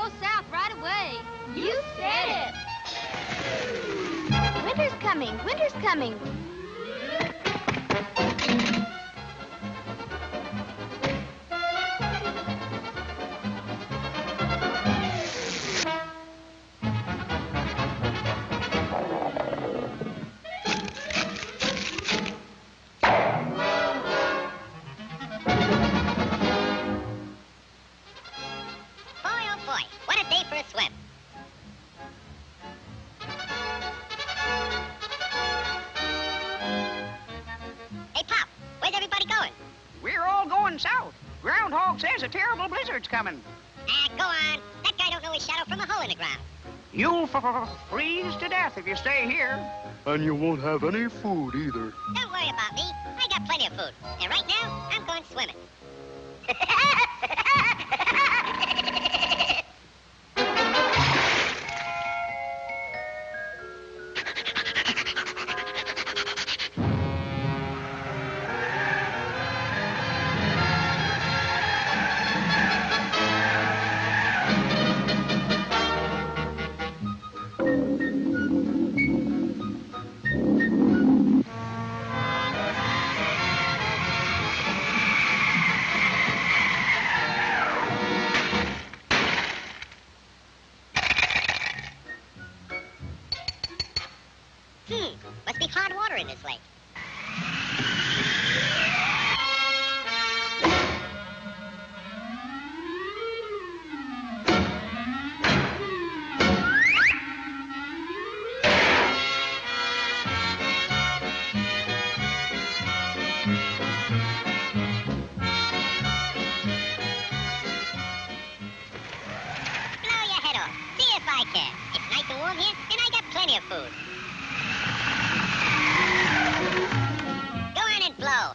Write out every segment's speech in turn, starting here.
go south right away. You said it. Winter's coming. Winter's coming. South. Groundhog says a terrible blizzard's coming. Go on. That guy don't know his shadow from a hole in the ground. You'll freeze to death if you stay here. And you won't have any food either. Don't worry about me. I got plenty of food. And right now, I'm going swimming. Must be hard water in this lake. Blow your head off. See if I can. It's nice and warm here, and I got plenty of food. Go on and blow.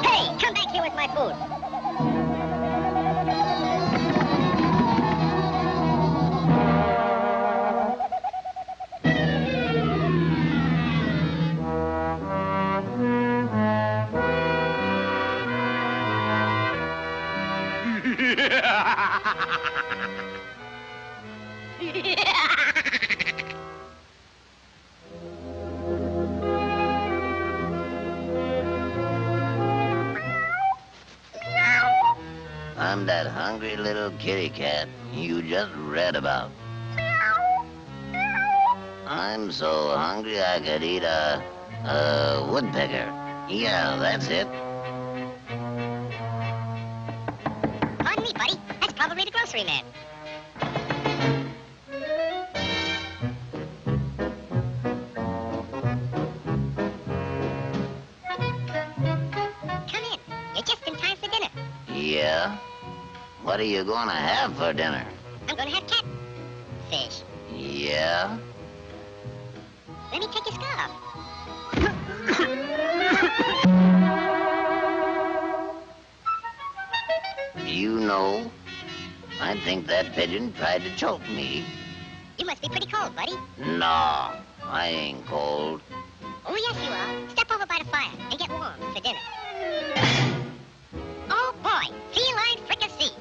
Hey, come back here with my food. I'm that hungry little kitty cat you just read about. I'm so hungry I could eat a woodpecker. Yeah, that's it. Pardon me, buddy. That's probably the grocery man. Come in. You're just in time for dinner. Yeah? What are you gonna have for dinner? I'm gonna have catfish. Yeah? Let me take your scarf. You know, I think that pigeon tried to choke me. You must be pretty cold, buddy. No, I ain't cold. Oh, yes, you are. Step over by the fire and get warm for dinner. Oh, boy. Feline fricassee.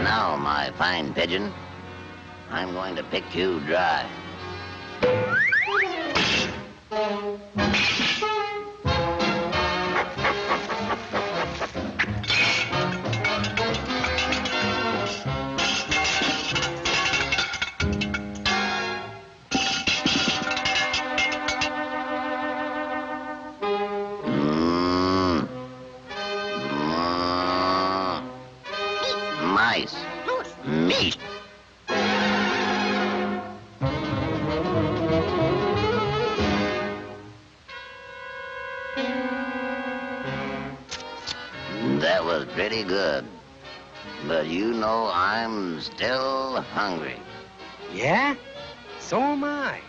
Now, my fine pigeon, I'm going to pick you dry. Nice. Moose. Meat. That was pretty good. But you know I'm still hungry. Yeah? So am I.